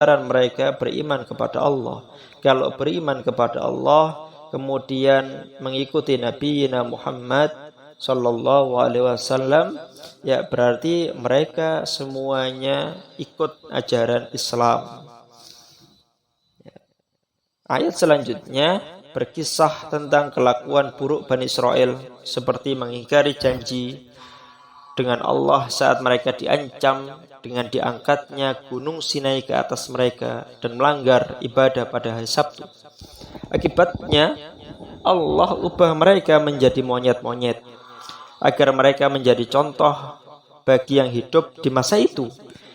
mereka beriman kepada Allah. Kalau beriman kepada Allah, kemudian mengikuti Nabi Muhammad Sallallahu Alaihi Wasallam, ya berarti mereka semuanya ikut ajaran Islam. Ayat selanjutnya berkisah tentang kelakuan buruk Bani Israel, seperti mengingkari janji dengan Allah saat mereka diancam dengan diangkatnya gunung Sinai ke atas mereka dan melanggar ibadah pada hari Sabtu. Akibatnya Allah ubah mereka menjadi monyet-monyet agar mereka menjadi contoh bagi yang hidup di masa itu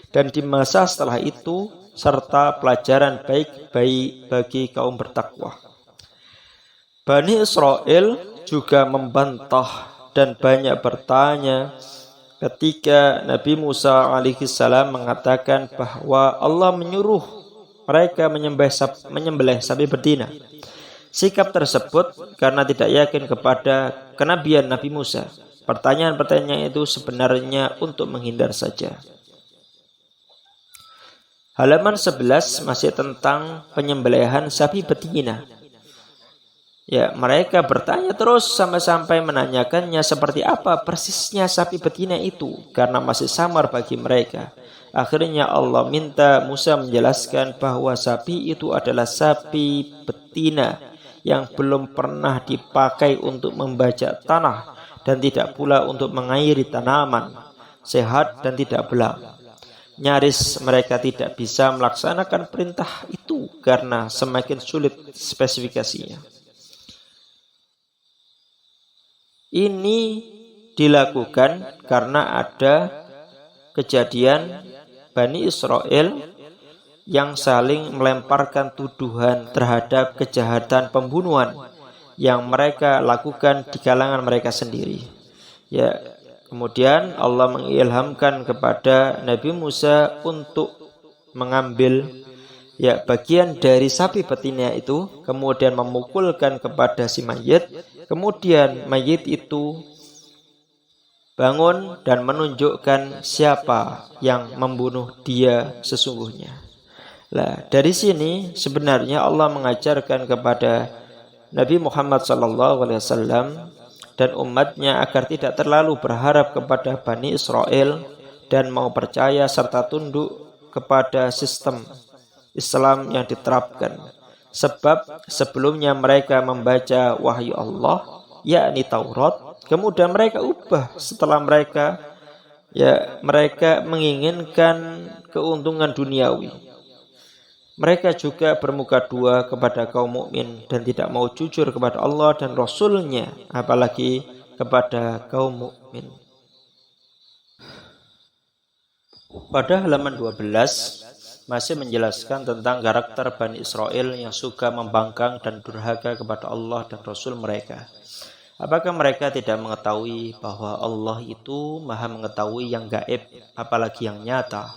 dan di masa setelah itu, serta pelajaran baik bagi kaum bertakwa. Bani Israel juga membantah dan banyak bertanya ketika Nabi Musa alaihissalam mengatakan bahwa Allah menyuruh mereka menyembelih sapi betina. Sikap tersebut karena tidak yakin kepada kenabian Nabi Musa. Pertanyaan-pertanyaan itu sebenarnya untuk menghindar saja. Halaman 11 masih tentang penyembelihan sapi betina. Ya, mereka bertanya terus sampai menanyakannya seperti apa persisnya sapi betina itu, karena masih samar bagi mereka. Akhirnya Allah minta Musa menjelaskan bahwa sapi itu adalah sapi betina yang belum pernah dipakai untuk membajak tanah dan tidak pula untuk mengairi tanaman, sehat dan tidak belang. Nyaris mereka tidak bisa melaksanakan perintah itu karena semakin sulit spesifikasinya. Ini dilakukan karena ada kejadian Bani Israel yang saling melemparkan tuduhan terhadap kejahatan pembunuhan yang mereka lakukan di kalangan mereka sendiri. Ya, kemudian Allah mengilhamkan kepada Nabi Musa untuk mengambil bagian dari sapi betina itu, kemudian memukulkan kepada si mayit. Kemudian mayit itu bangun dan menunjukkan siapa yang membunuh dia sesungguhnya. Nah, dari sini sebenarnya Allah mengajarkan kepada Nabi Muhammad SAW dan umatnya agar tidak terlalu berharap kepada Bani Israel dan mau percaya serta tunduk kepada sistem Islam yang diterapkan. Sebab sebelumnya mereka membaca wahyu Allah, yakni Taurat, kemudian mereka ubah setelah mereka menginginkan keuntungan duniawi. Mereka juga bermuka dua kepada kaum mukmin dan tidak mau jujur kepada Allah dan Rasul-Nya, apalagi kepada kaum mukmin. Pada halaman 12 masih menjelaskan tentang karakter Bani Israel yang suka membangkang dan durhaka kepada Allah dan Rasul mereka. Apakah mereka tidak mengetahui bahwa Allah itu maha mengetahui yang gaib, apalagi yang nyata?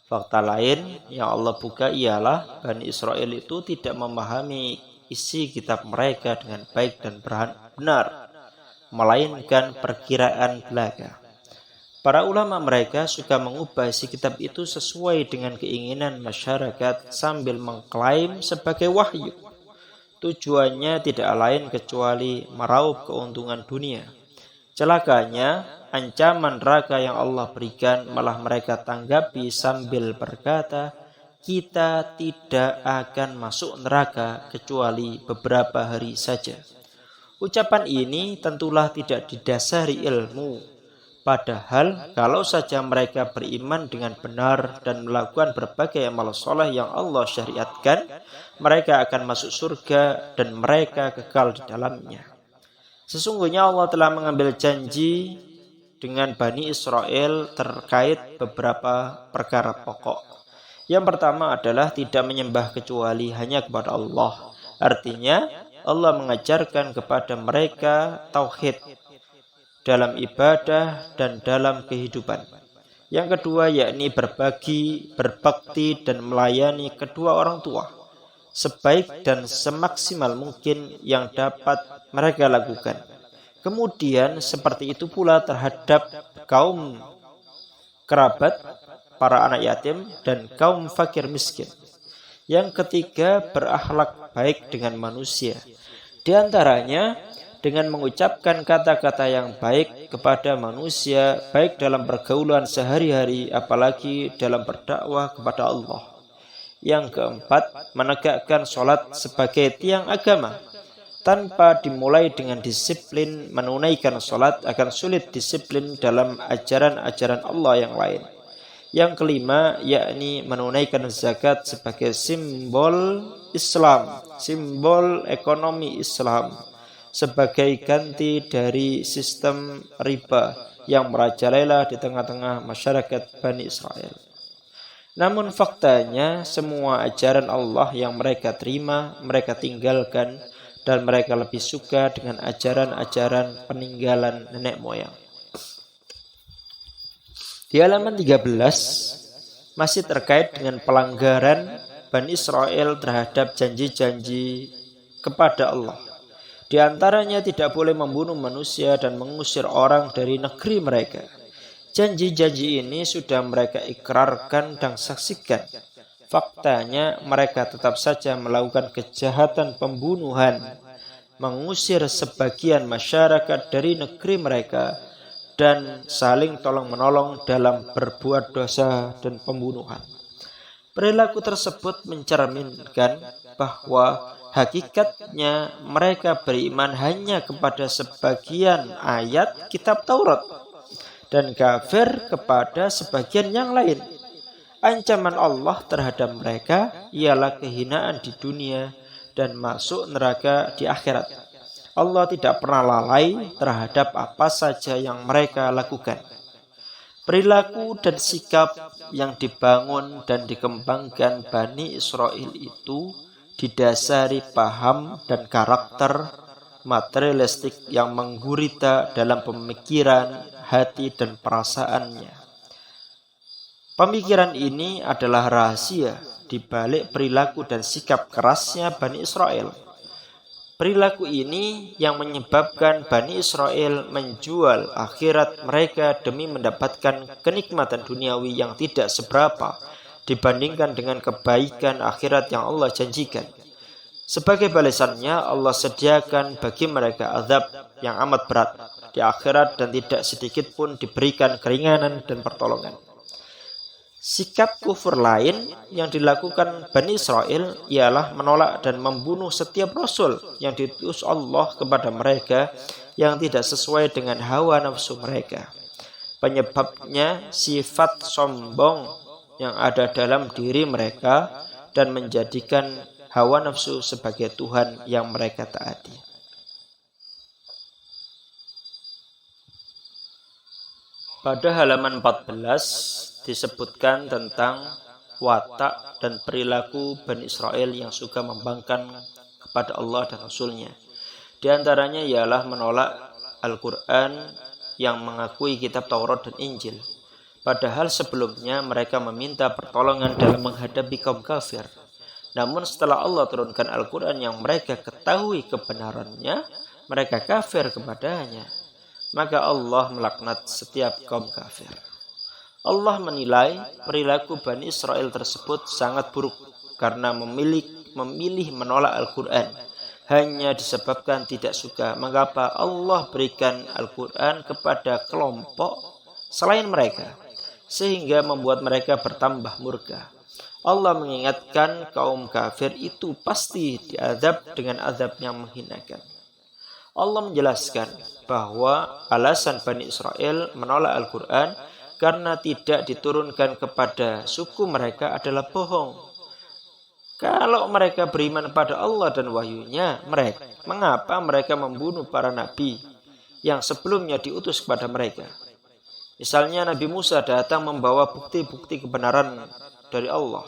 Fakta lain yang Allah buka ialah Bani Israel itu tidak memahami isi kitab mereka dengan baik dan benar, melainkan perkiraan belaka. Para ulama mereka suka mengubah isi kitab itu sesuai dengan keinginan masyarakat sambil mengklaim sebagai wahyu. Tujuannya tidak lain kecuali meraup keuntungan dunia. Celakanya, ancaman neraka yang Allah berikan malah mereka tanggapi sambil berkata, kita tidak akan masuk neraka kecuali beberapa hari saja. Ucapan ini tentulah tidak didasari ilmu. Padahal kalau saja mereka beriman dengan benar dan melakukan berbagai amal soleh yang Allah syariatkan, mereka akan masuk surga dan mereka kekal di dalamnya. Sesungguhnya Allah telah mengambil janji dengan Bani Israel terkait beberapa perkara pokok. Yang pertama adalah tidak menyembah kecuali hanya kepada Allah. Artinya Allah mengajarkan kepada mereka tauhid dalam ibadah dan dalam kehidupan. Yang kedua yakni berbagi, berbakti dan melayani kedua orang tua sebaik dan semaksimal mungkin yang dapat mereka lakukan. Kemudian seperti itu pula terhadap kaum kerabat para anak yatim, dan kaum fakir miskin. Yang ketiga, berakhlak baik dengan manusia. Di antaranya, dengan mengucapkan kata-kata yang baik kepada manusia, baik dalam pergaulan sehari-hari, apalagi dalam berdakwah kepada Allah. Yang keempat, menegakkan sholat sebagai tiang agama. Tanpa dimulai dengan disiplin menunaikan sholat, akan sulit disiplin dalam ajaran-ajaran Allah yang lain. Yang kelima, yakni menunaikan zakat sebagai simbol Islam, simbol ekonomi Islam, sebagai ganti dari sistem riba yang merajalela di tengah-tengah masyarakat Bani Israel. Namun faktanya, semua ajaran Allah yang mereka terima, mereka tinggalkan, dan mereka lebih suka dengan ajaran-ajaran peninggalan nenek moyang. Di halaman 13 masih terkait dengan pelanggaran Bani Israel terhadap janji-janji kepada Allah. Di antaranya tidak boleh membunuh manusia dan mengusir orang dari negeri mereka. Janji-janji ini sudah mereka ikrarkan dan saksikan. Faktanya mereka tetap saja melakukan kejahatan pembunuhan, mengusir sebagian masyarakat dari negeri mereka, dan saling tolong-menolong dalam berbuat dosa dan pembunuhan. Perilaku tersebut mencerminkan bahwa hakikatnya mereka beriman hanya kepada sebagian ayat kitab Taurat dan kafir kepada sebagian yang lain. Ancaman Allah terhadap mereka ialah kehinaan di dunia dan masuk neraka di akhirat. Allah tidak pernah lalai terhadap apa saja yang mereka lakukan. Perilaku dan sikap yang dibangun dan dikembangkan Bani Israel itu didasari paham dan karakter materialistik yang menggurita dalam pemikiran, hati, dan perasaannya. Pemikiran ini adalah rahasia di balik perilaku dan sikap kerasnya Bani Israel. Perilaku ini yang menyebabkan Bani Israel menjual akhirat mereka demi mendapatkan kenikmatan duniawi yang tidak seberapa dibandingkan dengan kebaikan akhirat yang Allah janjikan. Sebagai balasannya, Allah sediakan bagi mereka azab yang amat berat di akhirat dan tidak sedikit pun diberikan keringanan dan pertolongan. Sikap kufur lain yang dilakukan Bani Israel ialah menolak dan membunuh setiap rasul yang diutus Allah kepada mereka yang tidak sesuai dengan hawa nafsu mereka. Penyebabnya sifat sombong yang ada dalam diri mereka dan menjadikan hawa nafsu sebagai Tuhan yang mereka taati. Pada halaman 14 disebutkan tentang watak dan perilaku Bani Israel yang suka membangkang kepada Allah dan Rasulnya. Di antaranya ialah menolak Al-Quran yang mengakui kitab Taurat dan Injil. Padahal sebelumnya mereka meminta pertolongan dalam menghadapi kaum kafir. Namun setelah Allah turunkan Al-Quran yang mereka ketahui kebenarannya, mereka kafir kepadanya. Maka Allah melaknat setiap kaum kafir. Allah menilai perilaku Bani Israel tersebut sangat buruk karena memilih menolak Al-Quran hanya disebabkan tidak suka mengapa Allah berikan Al-Quran kepada kelompok selain mereka sehingga membuat mereka bertambah murka. Allah mengingatkan kaum kafir itu pasti diazab dengan azab yang menghinakan. Allah menjelaskan bahwa alasan Bani Israel menolak Al-Quran karena tidak diturunkan kepada suku mereka adalah bohong. Kalau mereka beriman pada Allah dan wahyunya, mengapa mereka membunuh para nabi yang sebelumnya diutus kepada mereka? Misalnya Nabi Musa datang membawa bukti-bukti kebenaran dari Allah,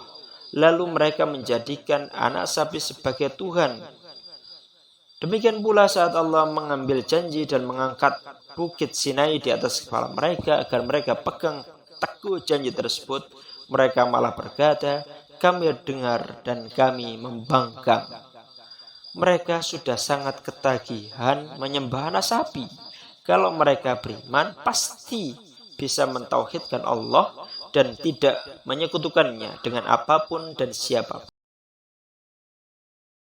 lalu mereka menjadikan anak sapi sebagai Tuhan. Demikian pula saat Allah mengambil janji dan mengangkat bukit Sinai di atas kepala mereka agar mereka pegang teguh janji tersebut, mereka malah berkata, kami dengar dan kami membangkang. Mereka sudah sangat ketagihan menyembah anak sapi. Kalau mereka beriman, pasti bisa mentauhidkan Allah dan tidak menyekutukannya dengan apapun dan siapapun.